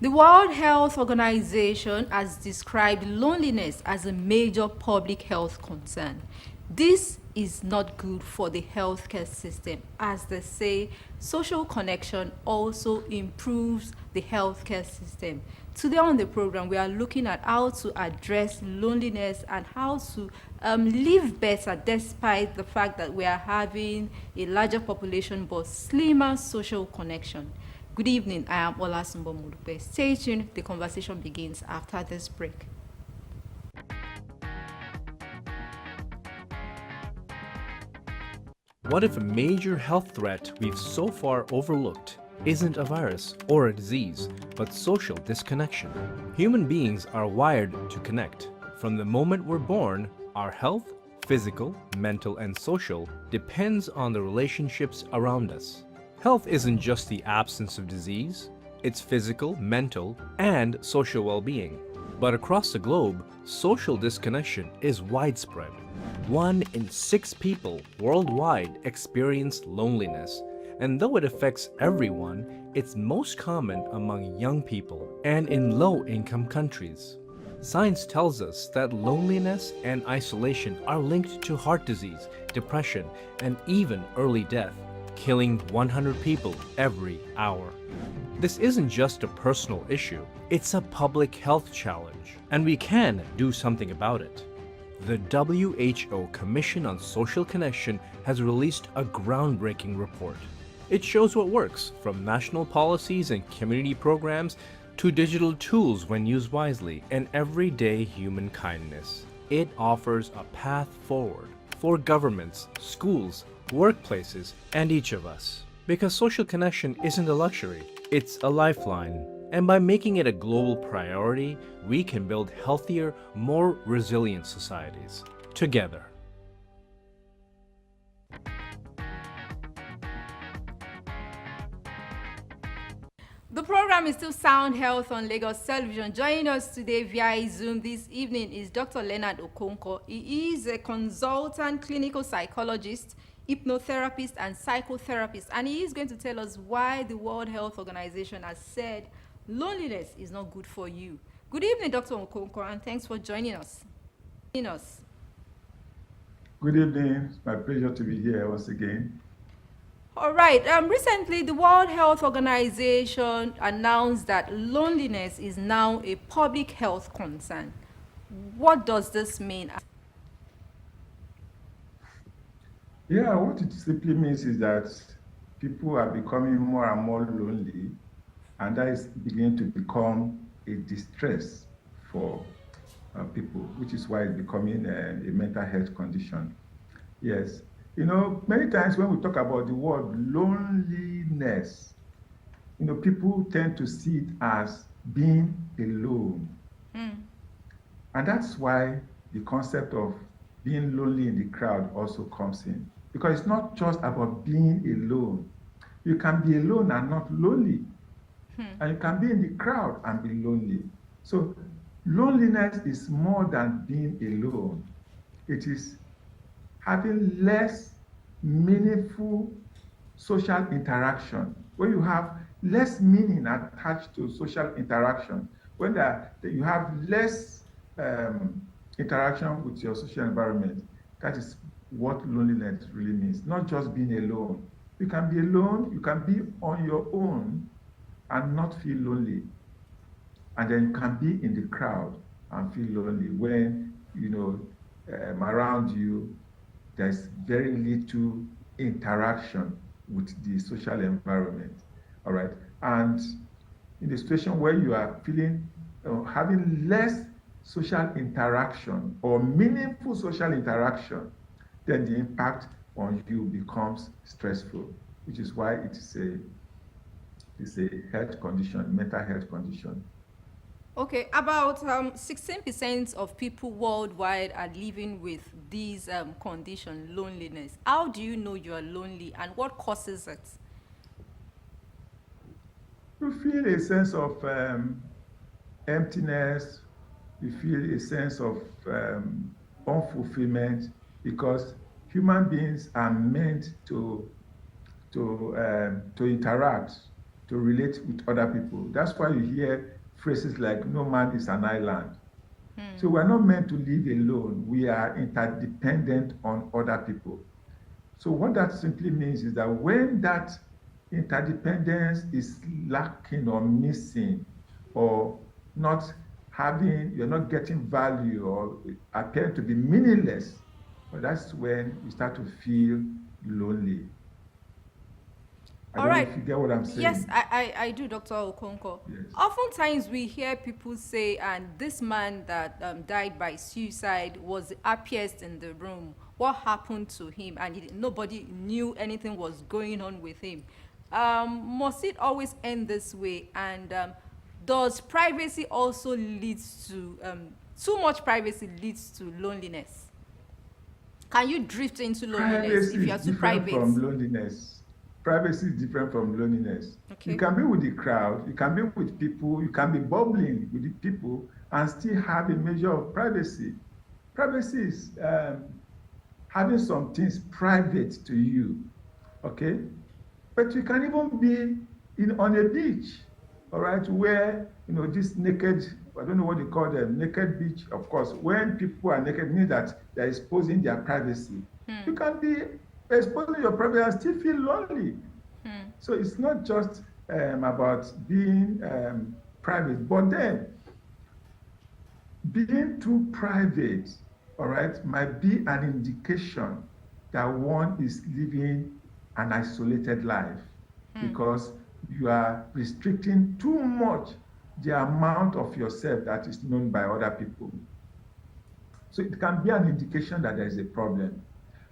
The World Health Organization has described loneliness as a major public health concern. This is not good for the healthcare system. As they say, social connection also improves the healthcare system. Today on the program, we are looking at how to address loneliness and how to live better despite the fact that we are having a larger population but slimmer social connection. Good evening, I am Olasumbo Modupe. Stay tuned, the conversation begins after this break. What if a major health threat we've so far overlooked isn't a virus or a disease, but social disconnection? Human beings are wired to connect. From the moment we're born, our health, physical, mental, and social, depends on the relationships around us. Health isn't just the absence of disease, it's physical, mental, and social well-being. But across the globe, social disconnection is widespread. 1 in 6 people worldwide experience loneliness, and though it affects everyone, it's most common among young people and in low-income countries. Science tells us that loneliness and isolation are linked to heart disease, depression, and even early death, killing 100 people every hour. This isn't just a personal issue, it's a public health challenge, and we can do something about it. The WHO Commission on Social Connection has released a groundbreaking report. It shows what works, from national policies and community programs to digital tools when used wisely, and everyday human kindness. It offers a path forward for governments, schools, workplaces, and each of us. Because social connection isn't a luxury, it's a lifeline. And by making it a global priority, we can build healthier, more resilient societies together. The program is still Sound Health on Lagos Television. Joining us today via Zoom this evening is Dr. Leonard Okonkwo. He is a consultant clinical psychologist, hypnotherapist, and psychotherapist, and he is going to tell us why the World Health Organization has said loneliness is not good for you. Good evening, Dr. Okonkwo, and thanks for joining us. Good evening. It's my pleasure to be here once again. All right. Recently, the World Health Organization announced that loneliness is now a public health concern. What does this mean? Yeah, what it simply means is that people are becoming more and more lonely, and that is beginning to become a distress for people, which is why it's becoming a mental health condition. Yes. You know, many times when we talk about the word loneliness, you know, people tend to see it as being alone. And that's why the concept of being lonely in the crowd also comes in. Because it's not just about being alone. You can be alone and not lonely. And you can be in the crowd and be lonely. So loneliness is more than being alone. It is having less meaningful social interaction. When you have less meaning attached to social interaction, when you have less interaction with your social environment, that is what loneliness really means. Not just being alone. You can be alone, you can be on your own and not feel lonely. And then you can be in the crowd and feel lonely when, you know, around you, there's very little interaction with the social environment. All right. And in the situation where you are feeling, having less social interaction or meaningful social interaction, then the impact on you becomes stressful, which is why it's a health condition, mental health condition. Okay, about 16% of people worldwide are living with this condition, loneliness. How do you know you are lonely and what causes it? You feel a sense of emptiness, you feel a sense of unfulfillment, because human beings are meant to interact, to relate with other people. That's why you hear phrases like no man is an island. So we're not meant to live alone. We are interdependent on other people. So what that simply means is that when that interdependence is lacking or missing or not having, you're not getting value or appear to be meaningless, well, that's when you start to feel lonely. I don't know if you get what I'm saying. Yes, I do, Dr. Okonkwo. Yes. Oftentimes we hear people say, and this man that died by suicide was the happiest in the room. What happened to him? And nobody knew anything was going on with him. Must it always end this way? And does privacy also lead to, too much privacy leads to loneliness? Can you drift into loneliness if you are too private? From loneliness. Privacy is different from loneliness. Okay. You can be with the crowd, you can be with people, you can be bubbling with the people and still have a measure of privacy. Privacy is having some things private to you, okay? But you can even be on a beach, all right, where, this naked, I don't know what they call them, naked beach, of course. When people are naked, it means that they're exposing their privacy. You can be exposing your privacy and still feel lonely. So it's not just about being private, but then being too private, all right, might be an indication that one is living an isolated life because you are restricting too much the amount of yourself that is known by other people. So it can be an indication that there is a problem.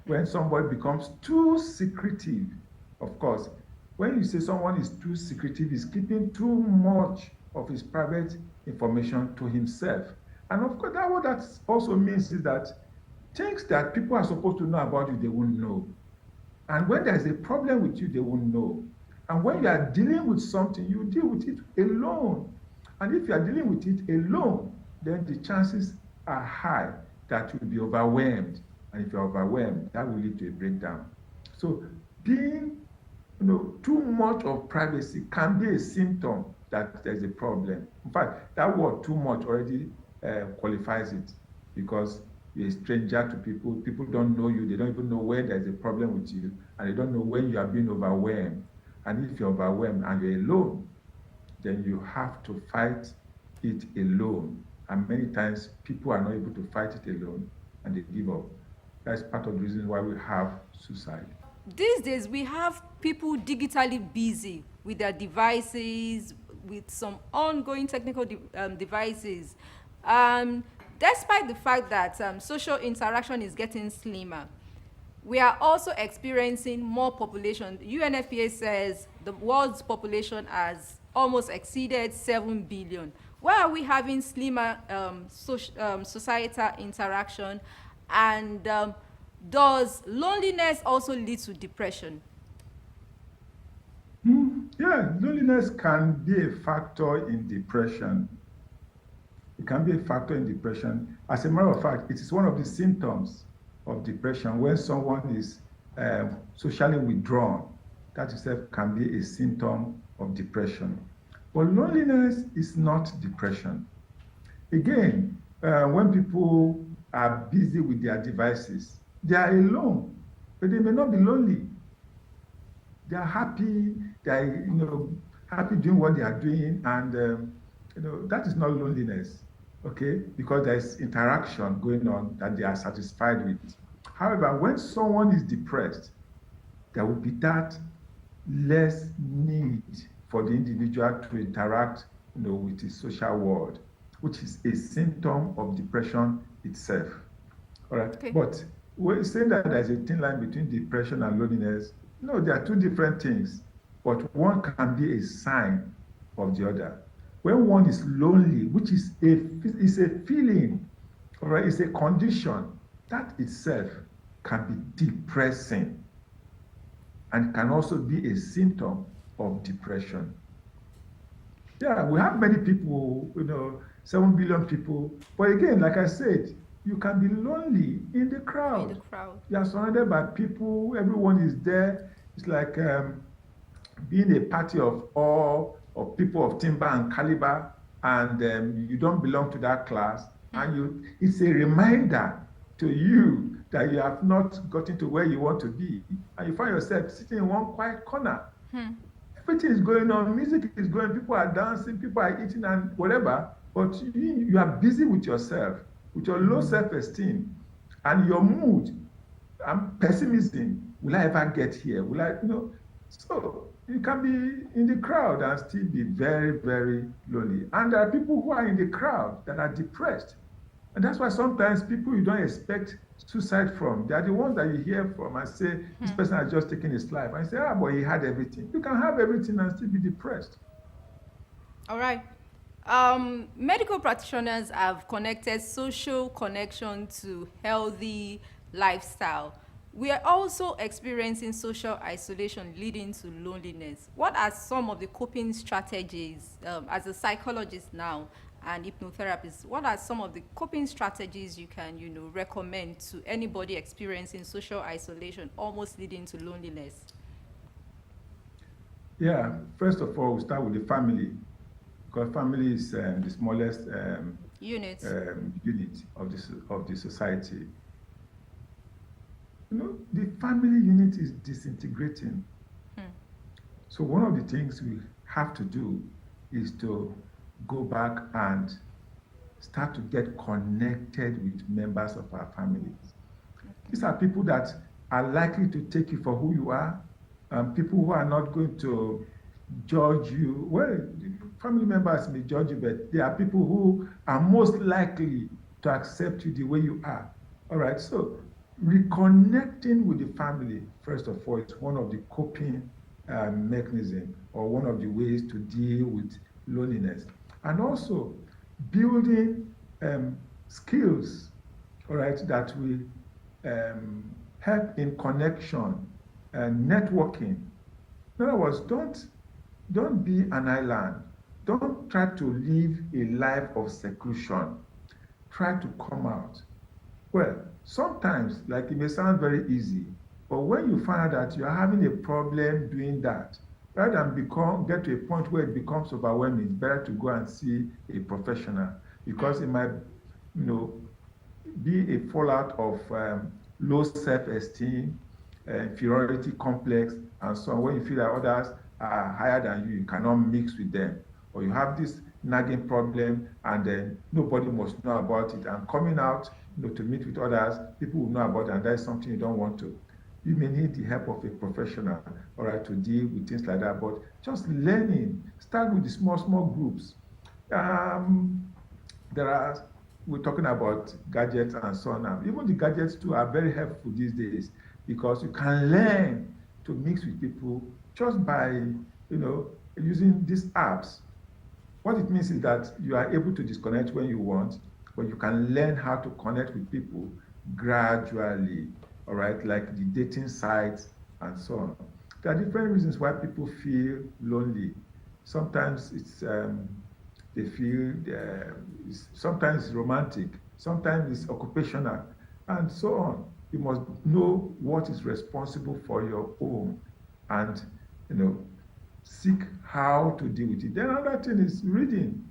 When somebody becomes too secretive, of course, when you say someone is too secretive, he's keeping too much of his private information to himself. And of course, what that also means is that things that people are supposed to know about you, they won't know. And when there's a problem with you, they won't know. And when you are dealing with something, you deal with it alone. And if you are dealing with it alone, then the chances are high that you'll be overwhelmed. And if you're overwhelmed, that will lead to a breakdown. So being, too much of privacy can be a symptom that there's a problem. In fact, that word too much already qualifies it because you're a stranger to people. People don't know you. They don't even know when there's a problem with you. And they don't know when you are being overwhelmed. And if you're overwhelmed and you're alone, then you have to fight it alone. And many times people are not able to fight it alone and they give up. That's part of the reason why we have suicide. These days, we have people digitally busy with their devices, with some ongoing technical devices. Despite the fact that social interaction is getting slimmer, we are also experiencing more population. UNFPA says the world's population has almost exceeded 7 billion. Why are we having slimmer societal interaction? And does loneliness also lead to depression? Yeah, loneliness can be a factor in depression. It can be a factor in depression. As a matter of fact, it is one of the symptoms of depression when someone is socially withdrawn. That itself can be a symptom of depression. But loneliness is not depression. Again, when people are busy with their devices, they are alone, but they may not be lonely. They are happy. They are, happy doing what they are doing, and that is not loneliness, okay? Because there is interaction going on that they are satisfied with. However, when someone is depressed, there will be that less need for the individual to interact, with the social world, which is a symptom of depression itself. All right, okay. But we're saying that there's a thin line between depression and loneliness. No, there are two different things, but one can be a sign of the other. When one is lonely, which is a feeling, all right, it's a condition, that itself can be depressing and can also be a symptom of depression. Yeah, we have many people, 7 billion people, but again, like I said, you can be lonely in the crowd. You are surrounded by people, everyone is there. It's like being a party of all of people of timber and caliber, and you don't belong to that class, and it's a reminder to you that you have not gotten to where you want to be, and you find yourself sitting in one quiet corner. Everything is going on, music is going, people are dancing, people are eating and whatever, but you are busy with yourself, with your low self-esteem and your mood and pessimism. Will I ever get here? Will I, So you can be in the crowd and still be very, very lonely. And there are people who are in the crowd that are depressed. And that's why sometimes people you don't expect suicide from, they are the ones that you hear from and say, this person has just taken his life. And you say, but he had everything. You can have everything and still be depressed. All right. Medical practitioners have connected social connection to healthy lifestyle. We are also experiencing social isolation leading to loneliness. What are some of the coping strategies, as a psychologist now and hypnotherapist, what are some of the coping strategies you can, recommend to anybody experiencing social isolation, almost leading to loneliness? Yeah, first of all, we start with the family, because family is the smallest Unit. unit of the society. The family unit is disintegrating. So one of the things we have to do is to go back and start to get connected with members of our families. These are people that are likely to take you for who you are, people who are not going to judge you. Well, family members may judge you, but they are people who are most likely to accept you the way you are. All right, so reconnecting with the family, first of all, is one of the coping mechanism or one of the ways to deal with loneliness. And also building skills, all right, that will help in connection and networking. In other words, don't be an island. Don't try to live a life of seclusion. Try to come out. Well, sometimes, like it may sound very easy, but when you find out that you're having a problem doing that, rather than get to a point where it becomes overwhelming, it's better to go and see a professional, because it might, be a fallout of low self-esteem, inferiority complex, and so on. When you feel that others are higher than you, you cannot mix with them, or you have this nagging problem, and then nobody must know about it. And coming out, to meet with others, people will know about it, and that's something you don't want to. You may need the help of a professional, all right, to deal with things like that. But just learning, start with the small groups. We're talking about gadgets and so on now. Even the gadgets too are very helpful these days, because you can learn to mix with people just by, using these apps. What it means is that you are able to disconnect when you want, but you can learn how to connect with people gradually, all right, like the dating sites and so on. There are different reasons why people feel lonely. Sometimes it's they feel sometimes it's romantic, sometimes it's occupational, and so on. You must know what is responsible for your own, and seek how to deal with it. Then another thing is reading.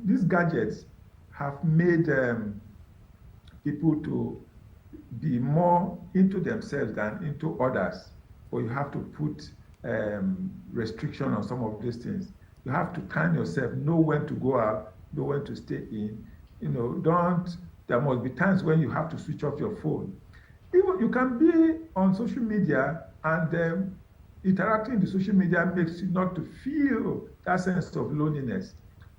These gadgets have made people to be more into themselves than into others. But you have to put restriction on some of these things. You have to time yourself, know when to go out, know when to stay in. There must be times when you have to switch off your phone. Even you can be on social media, and interacting in the social media makes you not to feel that sense of loneliness,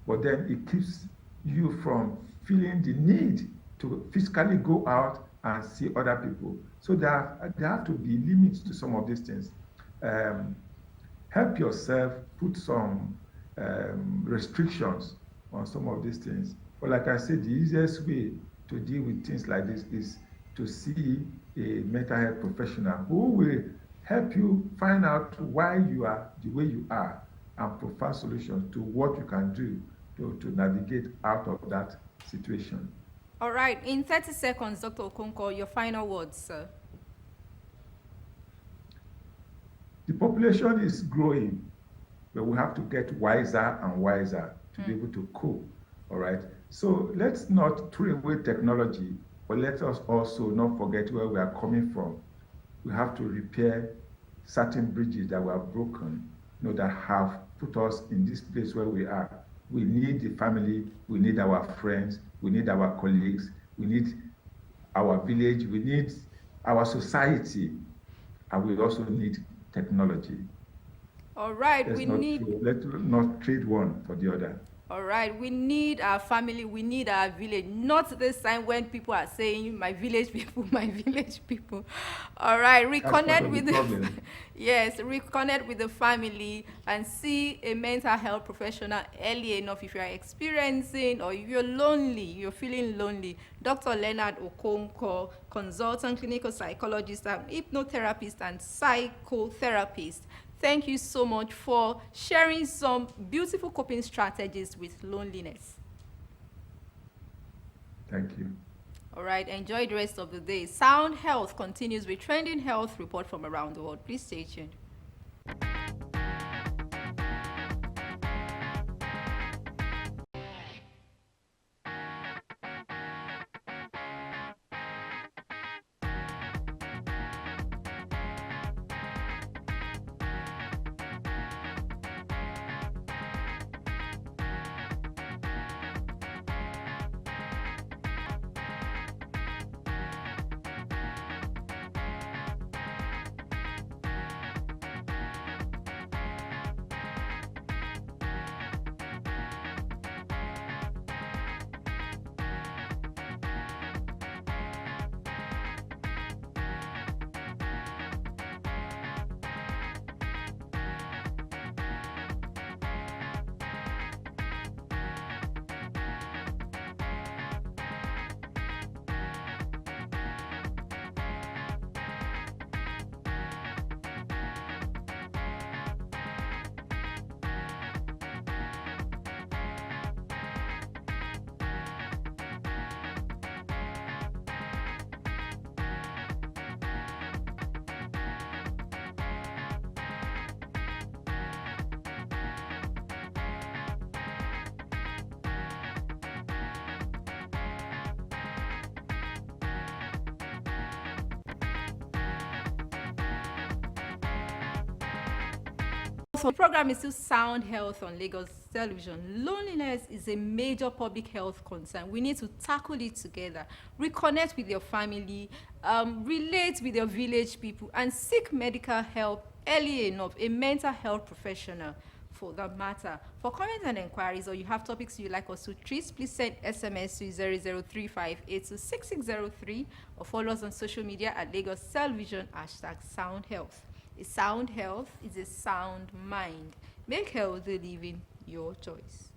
but then it keeps you from feeling the need to physically go out and see other people. So there have to be limits to some of these things. Help yourself, put some restrictions on some of these things. But like I said, the easiest way to deal with things like this is to see a mental health professional who will help you find out why you are the way you are and provide solutions to what you can do to navigate out of that situation. All right. In 30 seconds, Dr. Okonkwo, your final words, sir. The population is growing. but we have to get wiser and wiser to be able to cope. All right. So let's not throw away technology, but let us also not forget where we are coming from. We have to repair certain bridges that were broken, that have put us in this place where we are. We need the family, we need our friends, we need our colleagues, we need our village, we need our society, and we also need technology. All right, let's not trade one for the other. All right, we need our family, we need our village. Not this time when people are saying my village people, my village people. All right, reconnect with the yes, reconnect with the family and see a mental health professional early enough if you are experiencing or if you're lonely, you're feeling lonely. Dr. Leonard Okonkwo, consultant, clinical psychologist, and hypnotherapist and psychotherapist. Thank you so much for sharing some beautiful coping strategies with loneliness. Thank you. All right, enjoy the rest of the day. Sound Health continues with trending health report from around the world. Please stay tuned. The program is still Sound Health on Lagos Television. Loneliness is a major public health concern. We need to tackle it together. Reconnect with your family, relate with your village people, and seek medical help early enough, a mental health professional for that matter. For comments and inquiries, or you have topics you'd like us to treat, please send SMS to 00358 to 6603 or follow us on social media at Lagos Television, #Sound Health. A sound health is a sound mind. Make healthy living your choice.